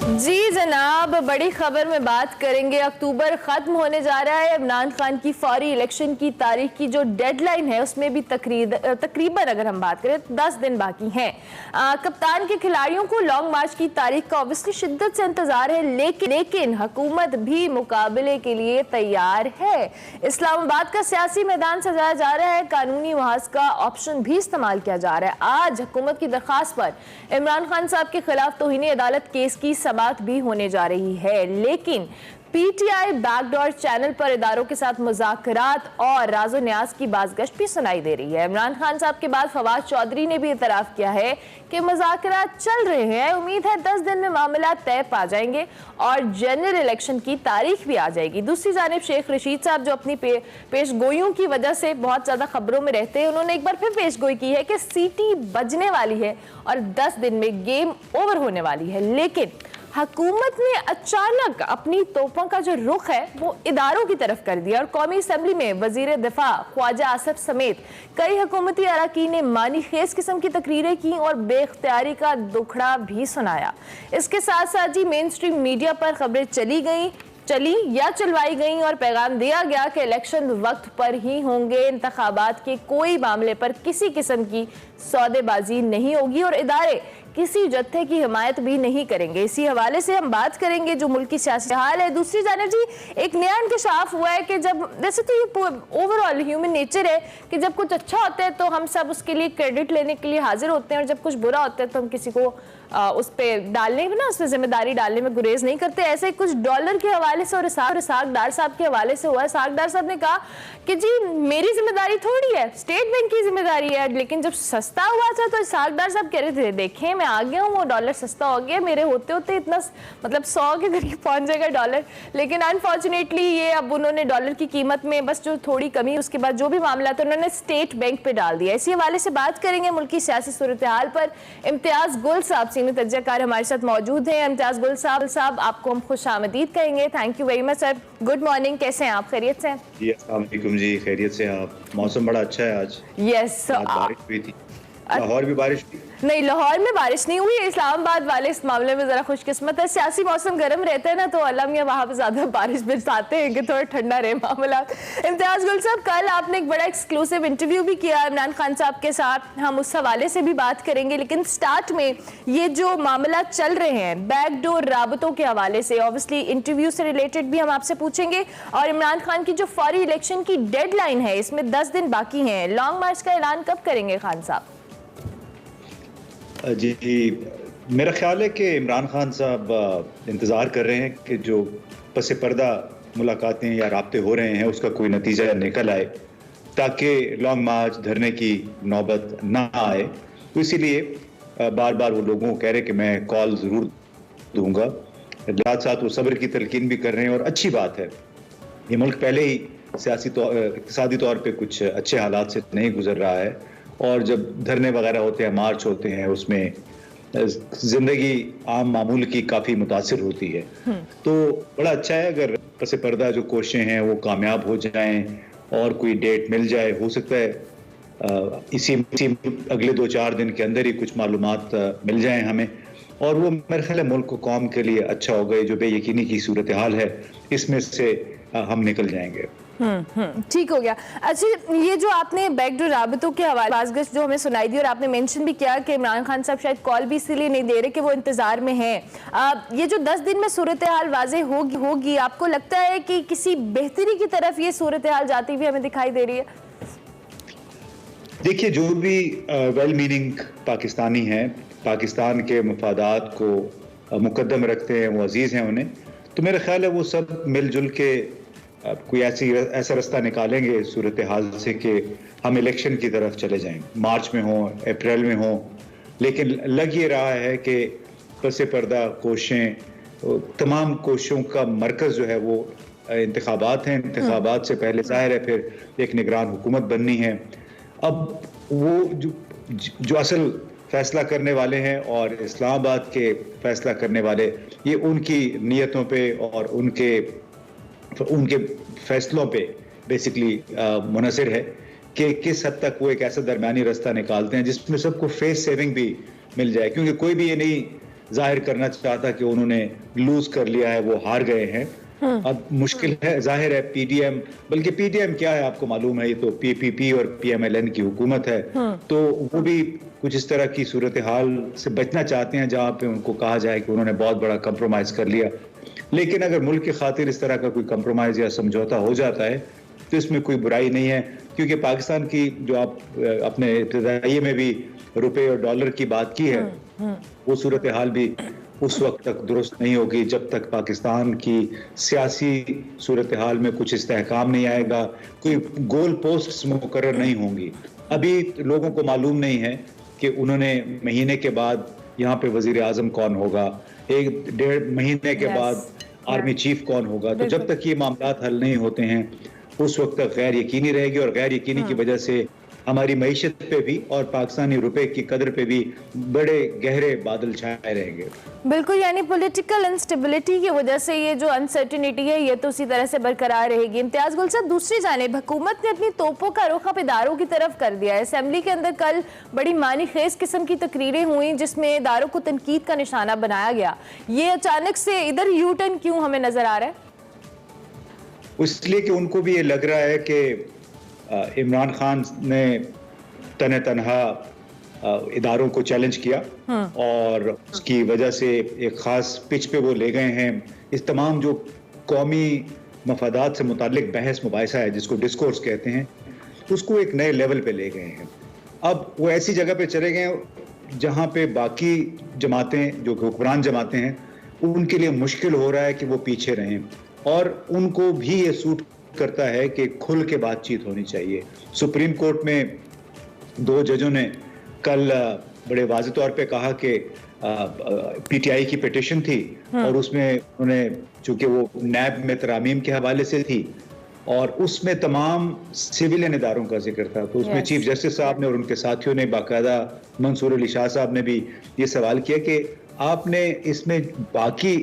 जी जनाब, बड़ी खबर में बात करेंगे। अक्टूबर खत्म होने जा रहा है। इमरान खान की फौरी इलेक्शन की तारीख की जो डेडलाइन है उसमें भी तकरीबन अगर हम बात करें तो 10 दिन बाकी हैं। कप्तान के खिलाड़ियों को लॉन्ग मार्च की तारीख का ऑब्वियसली शिद्दत से इंतजार है, लेकिन हुकूमत भी मुकाबले के लिए तैयार है। इस्लामाबाद का सियासी मैदान सजाया जा रहा है, कानूनी महाज का ऑप्शन भी इस्तेमाल किया जा रहा है। आज हुकूमत की दरखास्त पर इमरान खान साहब के खिलाफ तौहीन अदालत केस की बात भी होने जा रही है, लेकिन पीटीआई बैकडोर चैनल पर इदारों के साथ मुज़ाकरात और राज़ो न्याज की बाज़गश्त भी सुनाई दे रही है। इमरान खान साहब के बाद फवाद चौधरी ने भी इतराफ़ किया है कि मुज़ाकरात चल रहे हैं। उम्मीद है 10 दिन में मामला तय पा जाएंगे और जनरल इलेक्शन की तारीख भी आ जाएगी। दूसरी जानिब शेख रशीद साहब जो अपनी पेशगोइयों की वजह से बहुत ज़्यादा खबरों में रहते हैं, उन्होंने एक बार फिर पेशगोई की है कि सीटी बजने वाली है और 10 दिन में गेम ओवर होने वाली है। लेकिन हुकूमत ने अचानक अपनी तोपों का जो रुख है वो इदारों की तरफ कर दिया और कौमी असम्बली में वजीर दिफा ख्वाजा आसिफ समेत कई हुकूमती अरकान ने मानी खेज किस्म की तकरीरें की और बेख्तियारी का दुखड़ा भी सुनाया। इसके साथ साथ जी मेन स्ट्रीम मीडिया पर खबरें चली या चलवाई गई और पैगाम दिया गया कि इलेक्शन वक्त पर ही होंगे, इंतखाबात के कोई मामले पर किसी किस्म की सौदेबाजी नहीं होगी और इदारे किसी जत्थे की हिमायत भी नहीं करेंगे। इसी हवाले से हम बात करेंगे जो मुल्क की सियासी हाल है। दूसरी जानिब जी एक नया इंकशाफ हुआ है कि जब वैसे तो ये ओवरऑल ह्यूमन नेचर है कि जब कुछ अच्छा होता है तो हम सब उसके लिए क्रेडिट लेने के लिए हाजिर होते हैं और जब कुछ बुरा होता है तो हम किसी को उस पर डालने में उस पर जिम्मेदारी डालने में गुरेज नहीं करते। ऐसे कुछ डॉलर के हवाले से और इसाक डार साहब के हवाले से हुआ है। इसाक डार साहब ने कहा कि जी मेरी जिम्मेदारी थोड़ी है, स्टेट बैंक की जिम्मेदारी है। लेकिन जब सस्ता हुआ था तो इसाक डार साहब कह रहे थे देखें मैं आ गया हूँ, वो डॉलर सस्ता हो गया, मेरे होते होते इतना मतलब 100 के करीब पहुंच जाएगा डॉलर। लेकिन अनफॉर्चुनेटली ये अब उन्होंने डॉलर की कीमत में बस जो थोड़ी कमी, उसके बाद जो भी मामला था उन्होंने स्टेट बैंक पे डाल दिया। इसी हवाले से बात करेंगे मुल्क की सियासी सूरत हाल पर। इम्तियाज गुल साहब सीनियर तज्ज़ियाकार हमारे साथ मौजूद हैं। इम्तियाज गुल साहब आपको हम खुश आमदीद कहेंगे। Thank you very much sir. Good morning, कैसे हैं आप? खैरियत से? जी अस्सलाम वालेकुम जी, खैरियत से आप? मौसम बड़ा अच्छा है आज। यस, बारिश हुई थी, लाहौर भी बारिश हुई? नहीं, लाहौर में बारिश नहीं हुई। इस्लामाबाद वाले इस मामले में जरा खुशकिस्मत है। सियासी मौसम गर्म रहता है ना तो अल्लाह मियां वहां पे ज्यादा बारिश बरसाते हैं कि थोड़ा ठंडा रहे मामला। इम्तियाज गुल साहब, कल आपने एक बड़ा एक्सक्लूसिव इंटरव्यू भी किया इमरान खान साहब के साथ, हम उस हवाले से भी बात करेंगे। लेकिन स्टार्ट में ये जो मामला चल रहे हैं बैकडोर राबतों के हवाले से, ऑब्वियसली इंटरव्यू से रिलेटेड भी हम आपसे पूछेंगे और इमरान खान की जो फौरी इलेक्शन की डेडलाइन है इसमें 10 दिन बाकी हैं। लॉन्ग मार्च का ऐलान कब करेंगे खान साहब? जी, मेरा ख्याल है कि इमरान खान साहब इंतज़ार कर रहे हैं कि जो पस पर्दा मुलाकातें या राब्ते हो रहे हैं उसका कोई नतीजा निकल आए ताकि लॉन्ग मार्च धरने की नौबत ना आए। तो इसीलिए बार बार वो लोगों को कह रहे हैं कि मैं कॉल ज़रूर दूंगा। साथ साथ वो सब्र की तलकीन भी कर रहे हैं और अच्छी बात है। ये मुल्क पहले ही इक़्तिसादी तौर पर कुछ अच्छे हालात से नहीं गुजर रहा है और जब धरने वगैरह होते हैं, मार्च होते हैं, उसमें ज़िंदगी आम मामूल की काफ़ी मुतासिर होती है। तो बड़ा अच्छा है अगर पस पर्दा जो कोशिशें हैं वो कामयाब हो जाएं और कोई डेट मिल जाए। हो सकता है इसी अगले 2-4 दिन के अंदर ही कुछ मालूमात मिल जाएं हमें, और वो मेरे ख्याल है मुल्क को कौम के लिए अच्छा होगा। जो बेयकीनी की सूरत हाल है इसमें से हम निकल जाएंगे। ठीक हो गया। अच्छा, ये जो आपने बैकडोर राबतों के हवाले बाज़गश्त जो हमें सुनाई दी और आपने मेंशन भी किया कि इमरान खान साहब शायद कॉल भी इसीलिए नहीं दे रहे कि वो इंतजार में हैं। ये जो 10 दिन में सूरत हाल वाज़े होगी, आपको लगता है कि किसी बेहतरी की तरफ ये सूरत हाल जाती हुई हमें दिखाई दे रही है? देखिए, जो भी वेल मीनिंग पाकिस्तानी हैं, पाकिस्तान के मफादात को मुकद्दम रखते हैं, वो अजीज़ हैं उन्हें, तो मेरा ख्याल है वो सब मिलजुल के कोई ऐसा रास्ता निकालेंगे सूरत हाल से कि हम इलेक्शन की तरफ चले जाएं, मार्च में हो, अप्रैल में हो। लेकिन लग ये रहा है कि पस पर्दा कोशिशें, तमाम कोशिशों का मरकज़ जो है वो इंतखाबात हैं। इंतखाबात से पहले ज़ाहिर है फिर एक निगरान हुकूमत बननी है। अब वो जो असल फैसला करने वाले हैं और इस्लामाबाद के फैसला करने वाले, ये उनकी नीयतों पे और उनके फैसलों पे बेसिकली मुनहसर है कि किस हद तक वो एक ऐसा दरमियानी रास्ता निकालते हैं जिसमें सबको फेस सेविंग भी मिल जाए। क्योंकि कोई भी ये नहीं जाहिर करना चाहता कि उन्होंने लूज कर लिया है, वो हार गए हैं। अब मुश्किल है, जाहिर है पीडीएम, बल्कि पीडीएम क्या है आपको मालूम है, ये तो पीपीपी और पीएमएलएन की हुकूमत है, तो वो भी कुछ इस तरह की सूरत हाल से बचना चाहते हैं जहां पे उनको कहा जाए कि उन्होंने बहुत बड़ा कंप्रोमाइज कर लिया। लेकिन अगर मुल्क की खातिर इस तरह का कोई कंप्रोमाइज या समझौता हो जाता है तो इसमें कोई बुराई नहीं है, क्योंकि पाकिस्तान की जो आप अपने इब्तिदाई में भी रुपए और डॉलर की बात की है, वो सूरत हाल भी उस वक्त तक दुरुस्त नहीं होगी जब तक पाकिस्तान की सियासी सूरत हाल में कुछ इस्तेहकाम नहीं आएगा, कोई गोल पोस्ट्स मुकर्रर नहीं होंगी। अभी लोगों को मालूम नहीं है कि उन्होंने महीने के बाद यहाँ पे वजीर आजम कौन होगा, 1-1.5 महीने के बाद आर्मी चीफ कौन होगा। तो जब तक ये मामलात हल नहीं होते हैं उस वक्त तक गैर यकीनी रहेगी, और गैर यकीनी की वजह से हमारी मईशत पे भी और पाकिस्तानी रुपए की कदर पे भी बड़े गहरे बादल छाए रहेंगे। बिल्कुल, यानी पॉलिटिकल इंस्टेबिलिटी की वजह से ये जो अनसर्टिनिटी है ये तो उसी तरह से बरकरार रहेगी। इम्तियाज गुल साहब, दूसरी जानिब हुकूमत ने अपनी तोपों का रुख अब इदारों की तरफ कर दिया है। असेंबली के अंदर कल बड़ी मानी खेज किस्म की तकरीरें हुई जिसमें इदारों को तनकीद का निशाना बनाया गया। ये अचानक से इधर यू टर्न क्यों हमें नजर आ रहा है? इसलिए कि उनको भी ये लग रहा है कि इमरान खान ने तने तनहा इदारों को चैलेंज किया और उसकी वजह से एक खास पिच पे वो ले गए हैं। इस तमाम जो कौमी मफादात से मुतालिक बहस मुबाहिसा है जिसको डिस्कोर्स कहते हैं, उसको एक नए लेवल पे ले गए हैं। अब वो ऐसी जगह पे चले गए जहाँ पे बाकी जमातें जो हुक्मरान जमातें हैं उनके लिए मुश्किल हो रहा है कि वो पीछे रहें, और उनको भी ये सूट करता है कि खुल के बातचीत होनी चाहिए। सुप्रीम कोर्ट में 2 जजों ने कल बड़े वाज़ेह तौर पे कहा कि पीटीआई की पिटीशन थी और उसमें उन्होंने, चूंकि वो नैब में तरामीम के हवाले से थी और उसमें तमाम सिविलियन इदारों का जिक्र था, तो उसमें चीफ जस्टिस साहब ने और उनके साथियों ने, बाकायदा मंसूर अली शाह साहब ने भी ये सवाल किया कि आपने इसमें बाकी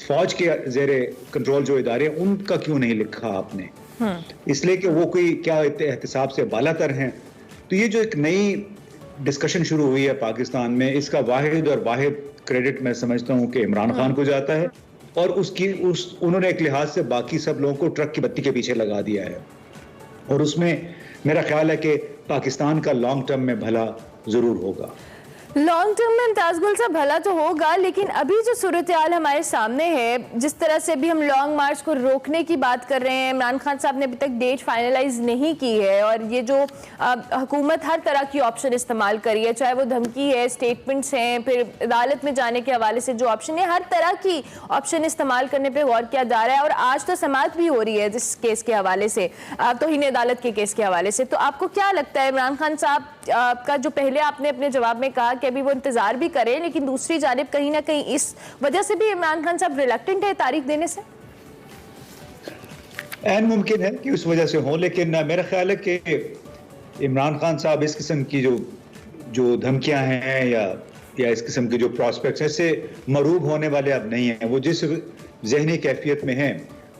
फौज के जेरे कंट्रोल जो इदारे हैं उनका क्यों नहीं लिखा आपने, इसलिए कि वो कोई क्या एहतिसाब से बालातर हैं। तो ये जो एक नई डिस्कशन शुरू हुई है पाकिस्तान में, इसका वाहिद और वाहिद क्रेडिट मैं समझता हूँ कि इमरान खान को जाता है, और उन्होंने एक लिहाज से बाकी सब लोगों को ट्रक की बत्ती के पीछे लगा दिया है, और उसमें मेरा ख्याल है कि पाकिस्तान का लॉन्ग टर्म में भला जरूर होगा। लॉन्ग टर्म में इम्तियाज गुल साहब भला तो होगा, लेकिन अभी जो सूरत हाल हमारे सामने है, जिस तरह से भी हम लॉन्ग मार्च को रोकने की बात कर रहे हैं, इमरान खान साहब ने अभी तक डेट फाइनलाइज नहीं की है, और ये जो हुकूमत हर तरह की ऑप्शन इस्तेमाल करी है, चाहे वो धमकी है, स्टेटमेंट्स हैं, फिर अदालत में जाने के हवाले से जो ऑप्शन है, हर तरह की ऑप्शन इस्तेमाल करने पर गौर किया जा रहा है। और आज तो समाअत भी हो रही है जिस केस के हवाले से, तौहीन अदालत के केस के हवाले से। तो आपको क्या लगता है इमरान खान साहब का जो पहले आपने अपने जवाब में कहा कि अभी वो इंतजार भी करें, लेकिन दूसरी जानिब कहीं ना कहीं इस वजह से भी इमरान खान साहब रिलक्टेंट है तारीख देने से? ऐन मुमकिन है कि उस वजह से हो, लेकिन मेरा ख्याल है कि इमरान खान साहब इस किस्म की जो धमकियां हैं या इस किस्म की जो प्रोस्पेक्ट्स हैं से मरूब होने वाले अब नहीं हैं। वो जिस जहनी कैफियत में हैं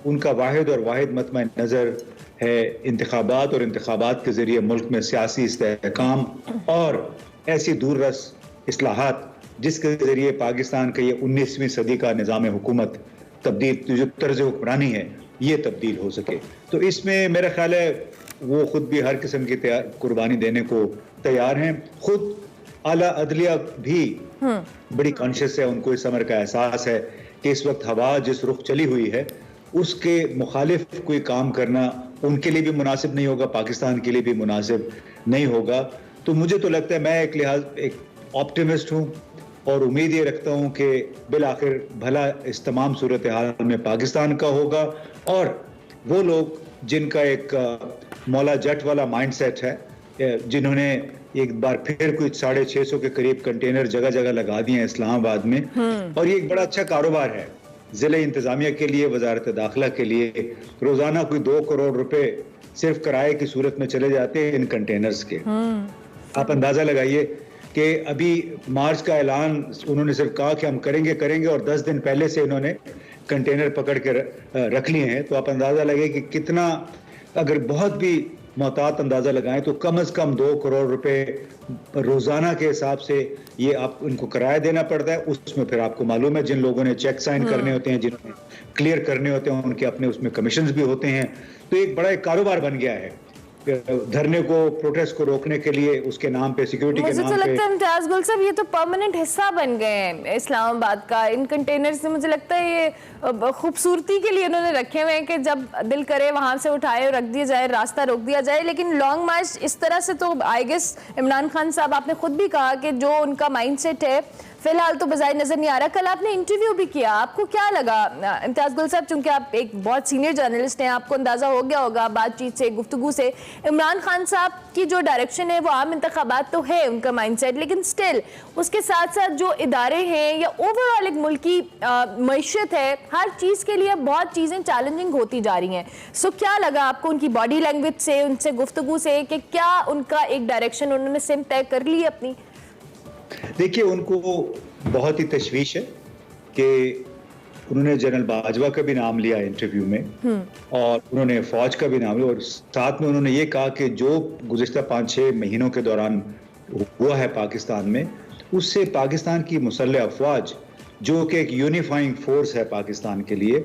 उनका वाहिद और वाहिद मतम नज़र है इंतखाबात, और इंतखाबात के ज़रिए मुल्क में सियासी इस्तेहकाम और ऐसी दूररस इस्लाहात जिसके ज़रिए पाकिस्तान का ये 19वीं सदी का निज़ाम हुकूमत तब्दील, जो तर्ज हुक्मरानी है, ये तब्दील हो सके। तो इसमें मेरा ख्याल है वो खुद भी हर किस्म की कुर्बानी देने को तैयार हैं। खुद आला अदलिया भी बड़ी कॉन्शियस है, उनको इस अमर का एहसास है कि इस वक्त हवा जिस रुख चली हुई है उसके मुखालिफ कोई काम करना उनके लिए भी मुनासिब नहीं होगा, पाकिस्तान के लिए भी मुनासिब नहीं होगा। तो मुझे तो लगता है, मैं एक ऑप्टिमिस्ट हूँ और उम्मीद ये रखता हूँ कि बिल आखिर भला इस तमाम सूरत हाल में पाकिस्तान का होगा, और वो लोग जिनका एक मौला जट वाला माइंडसेट है, जिन्होंने एक बार फिर कुछ 650 के करीब कंटेनर जगह जगह लगा दिए हैं इस्लामाबाद में, और ये एक बड़ा अच्छा कारोबार है ज़िले इंतजामिया के लिए, वजारत दाखिला के लिए। रोजाना कोई 2 करोड़ रुपए सिर्फ किराए की सूरत में चले जाते हैं इन कंटेनर्स के। आप अंदाजा लगाइए कि अभी मार्च का ऐलान उन्होंने सिर्फ कहा कि हम करेंगे, और 10 दिन पहले से इन्होंने कंटेनर पकड़ के रख लिए हैं। तो आप अंदाजा लगाइए कि कितना, अगर बहुत भी मोहतात अंदाजा लगाएं तो कम से कम 2 करोड़ रुपए रोजाना के हिसाब से ये आप उनको किराया देना पड़ता है। उसमें फिर आपको मालूम है जिन लोगों ने चेक साइन करने होते हैं, जिन्होंने क्लियर करने होते हैं, उनके अपने उसमें कमीशंस भी होते हैं। तो एक बड़ा एक कारोबार बन गया है धरने को, प्रोटेस्ट को रोकने के लिए उसके नाम पे, सिक्योरिटी के नाम पे। मुझे तो लगता है इम्तियाज गुल साहब ये तो परमानेंट हिस्सा बन गए हैं इस्लामाबाद का। इन कंटेनर्स से मुझे लगता है ये खूबसूरती के लिए उन्होंने रखे हुए हैं कि जब दिल करे वहां से उठाए और रख दिया जाए, रास्ता रोक दिया जाए। लेकिन लॉन्ग मार्च इस तरह से तो आई गेस इमरान खान साहब, आपने खुद भी कहा कि जो उनका माइंडसेट है फिलहाल तो बजाय नजर नहीं आ रहा। कल आपने इंटरव्यू भी किया, आपको क्या लगा इम्तियाज गुल साहब? चूंकि आप एक बहुत सीनियर जर्नलिस्ट हैं, आपको अंदाजा हो गया होगा बातचीत से, गुफ्तगू से, इमरान खान साहब की जो डायरेक्शन है वो आम इंतखाबात तो है उनका माइंडसेट, लेकिन स्टिल उसके साथ साथ जो इदारे हैं या ओवरऑल एक मुल्क की मईशत है, हर चीज़ के लिए बहुत चीज़ें चैलेंजिंग होती जा रही हैं। सो क्या लगा आपको उनकी बॉडी लैंग्वेज से, उनसे गुफ्तगू से, कि क्या उनका एक डायरेक्शन उन्होंने सिम तय कर ली अपनी? देखिए, उनको बहुत ही तशवीश है कि उन्होंने जनरल बाजवा का भी नाम लिया इंटरव्यू में और उन्होंने फौज का भी नाम लिया और साथ में उन्होंने ये कहा कि जो गुज़िश्ता 5-6 महीनों के दौरान हुआ है पाकिस्तान में, उससे पाकिस्तान की मुसल्लह अफवाज जो कि एक यूनिफाइंग फोर्स है पाकिस्तान के लिए,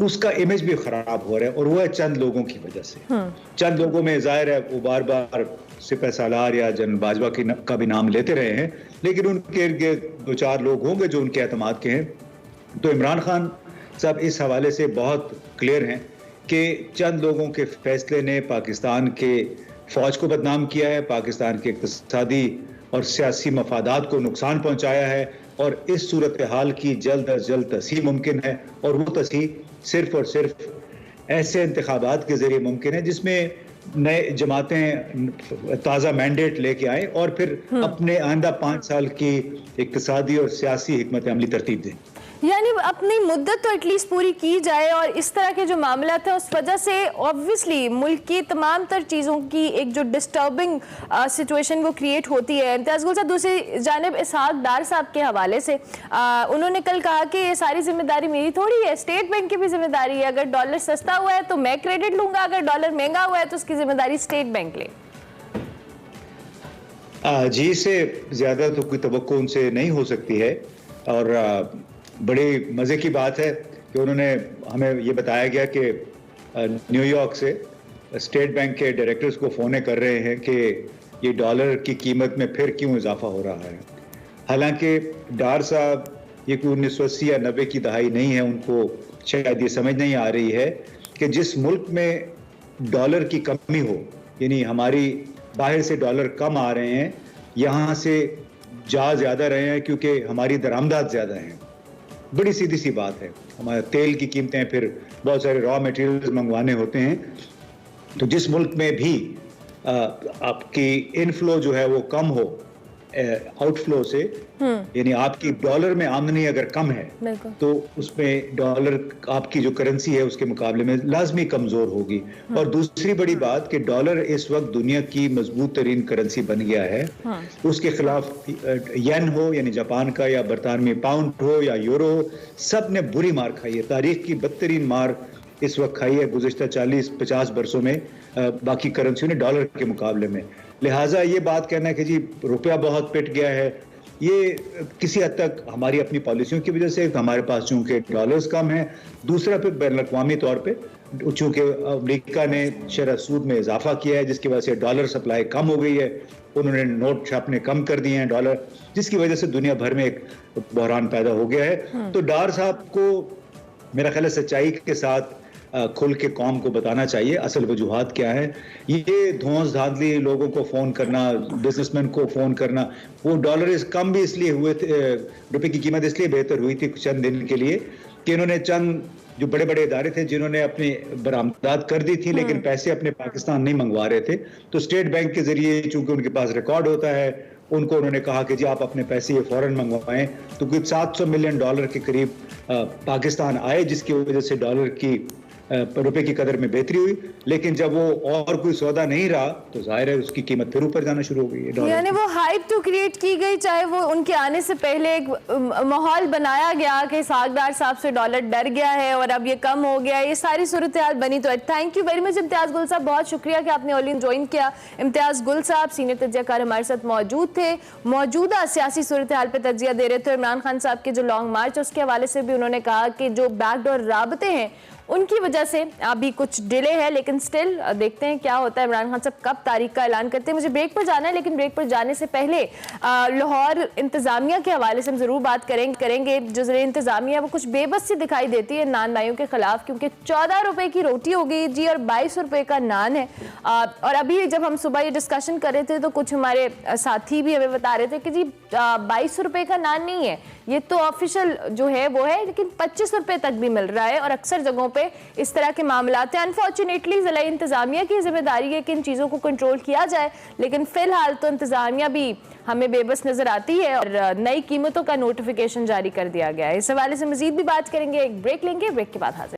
उसका इमेज भी खराब हो रहा है और वो है चंद लोगों की वजह से। चंद लोगों में जाहिर है वो बार बार सिपह सालार या जनरल बाजवा का भी नाम लेते रहे हैं, लेकिन उनके इर्द 2-4 लोग होंगे जो उनके एतमाद के हैं। तो इमरान खान साहब इस हवाले से बहुत क्लियर हैं कि चंद लोगों के फैसले ने पाकिस्तान के फौज को बदनाम किया है, पाकिस्तान के इक़्तिसादी और सियासी मफादात को नुकसान पहुंचाया है और इस सूरत हाल की जल्द अज जल्द तस्हीह मुमकिन है और वो तस्हीह सिर्फ और सिर्फ ऐसे इंतखाबात के जरिए मुमकिन है जिसमें नए जमातें ताज़ा मैंडेट लेके आए और फिर अपने आइंदा 5 साल की इक़्तिसादी और सियासी हिकमत अमली तरतीब दें। यानी अपनी मुद्दत तो एटलीस्ट पूरी की जाए और इस तरह के जो मामला थे उस वजह से ऑब्वियसली मुल्क की तमाम तर चीज़ों की एक जो डिस्टर्बिंग सिचुएशन वो क्रिएट होती है। इम्तियाज गुल साहब, दूसरी जानिब इसहाक डार साहब के हवाले से उन्होंने कल कहा कि ये सारी जिम्मेदारी मेरी थोड़ी है, स्टेट बैंक की भी जिम्मेदारी है। अगर डॉलर सस्ता हुआ है तो मैं क्रेडिट लूंगा, अगर डॉलर महंगा हुआ है तो उसकी जिम्मेदारी स्टेट बैंक ले। जी से ज़्यादा तो कोई तवक्को उनसे नहीं हो सकती है और बड़ी मज़े की बात है कि उन्होंने हमें ये बताया गया कि न्यूयॉर्क से स्टेट बैंक के डायरेक्टर्स को फ़ोन कर रहे हैं कि ये डॉलर की कीमत में फिर क्यों इजाफा हो रहा है। हालांकि डार साहब ये कोई 1980 या 90 की दहाई नहीं है, उनको शायद ये समझ नहीं आ रही है कि जिस मुल्क में डॉलर की कमी हो, यानी हमारी बाहर से डॉलर कम आ रहे हैं, यहाँ से जा ज़्यादा रहे हैं क्योंकि हमारी दरामदात ज़्यादा हैं। बड़ी सीधी सी बात है, हमारे तेल की कीमतें, फिर बहुत सारे रॉ मटेरियल्स मंगवाने होते हैं। तो जिस मुल्क में भी आपकी इनफ्लो जो है वो कम हो आउटफ्लो से, यानी आपकी डॉलर में आमदनी अगर कम है तो उसमें डॉलर आपकी जो करेंसी है उसके मुकाबले में लाजमी कमजोर होगी। और दूसरी बड़ी बात कि डॉलर इस वक्त दुनिया की मजबूत तरीन करेंसी बन गया है। उसके खिलाफ येन हो यानी जापान का, या बरतानवी पाउंड हो या यूरो हो, सब ने बुरी मार खाई है, तारीख की बदतरीन मार इस वक्त खाई है गुज़िश्ता 40-50 बरसों में बाकी करेंसियों ने डॉलर के मुकाबले में। लिहाजा ये बात कहना है कि जी रुपया बहुत पिट गया है, ये किसी हद तक हमारी अपनी पॉलिसियों की वजह से, हमारे पास चूंकि डॉलर्स कम है, दूसरा फिर बैन अवी तौर पे चूंकि अमेरिका ने शरह सूद में इजाफा किया है जिसकी वजह से डॉलर सप्लाई कम हो गई है, उन्होंने नोट छापने कम कर दिए हैं डॉलर, जिसकी वजह से दुनिया भर में एक बहरान पैदा हो गया है। तो डार साहब को मेरा ख्याल है सच्चाई के साथ खुल के कौम को बताना चाहिए असल वजूहात क्या है। ये धौंस धांधली लोगों को फ़ोन करना, बिजनेसमैन को फ़ोन करना, वो डॉलर कम भी इसलिए हुए थे, रुपए की कीमत इसलिए बेहतर हुई थी चंद दिन के लिए कि इन्होंने चंद जो बड़े बड़े इदारे थे जिन्होंने अपनी बरामदात कर दी थी लेकिन पैसे अपने पाकिस्तान नहीं मंगवा रहे थे, तो स्टेट बैंक के जरिए चूंकि उनके पास रिकॉर्ड होता है, उनको उन्होंने कहा कि जी आप अपने पैसे ये फौरन मंगवाएं। तो कुछ $700 मिलियन के करीब पाकिस्तान आए, जिसकी वजह से डॉलर की रुपए की कदर में बेहतरी हुई, लेकिन जब वो और कोई सौदा नहीं रहा तो जाहिर है उसकी कीमत फिर ऊपर जाना शुरू हो गई है। यानी वो हाइप तो क्रिएट की गई, चाहे वो उनके आने से पहले एक माहौल बनाया गया कि सागदार साहब से डॉलर डर गया है और अब ये कम हो गया है, ये सारी सूरत हाल बनी। तो थैंक यू वेरी मच इम्तियाज़ गुल साहब, बहुत शुक्रिया कि आपने ऑनलाइन ज्वाइन किया। इम्तियाज़ गुल साहब सीनियर तज्जियाकार हमारे साथ मौजूद थे, मौजूदा सियासी सूरत हाल पर तज्जिया दे रहे थे। इमरान खान साहब के जो लॉन्ग मार्च है उसके हवाले से भी उन्होंने कहा कि जो बैकडोर राबते हैं उनकी वजह से अभी कुछ डिले है, लेकिन स्टिल देखते हैं क्या होता है। इमरान खान साहब कब तारीख का ऐलान करते हैं। मुझे ब्रेक पर जाना है, लेकिन ब्रेक पर जाने से पहले लाहौर इंतजामिया के हवाले से हम जरूर बात करेंगे। जो ज़रिए इंतजामिया वो कुछ बेबस सी दिखाई देती है नान भाइयों के खिलाफ, क्योंकि 14 रुपए की रोटी हो गई जी और 22 रुपए का नान है। और अभी जब हम सुबह ये डिस्कशन कर रहे थे तो कुछ हमारे साथी भी हमें बता रहे थे कि जी 22 रुपए का नान नहीं है, ये तो ऑफिशियल जो है वो है, लेकिन 25 रुपए तक भी मिल रहा है। और अक्सर जगहों पे इस तरह के मामलात हैं। अनफॉर्चुनेटली ज़िला इंतजामिया की जिम्मेदारी है कि इन चीज़ों को कंट्रोल किया जाए, लेकिन फिलहाल तो इंतजामिया भी हमें बेबस नजर आती है और नई कीमतों का नोटिफिकेशन जारी कर दिया गया है। इस हवाले से मजीद भी बात करेंगे, एक ब्रेक लेंगे, ब्रेक के बाद हाजिर।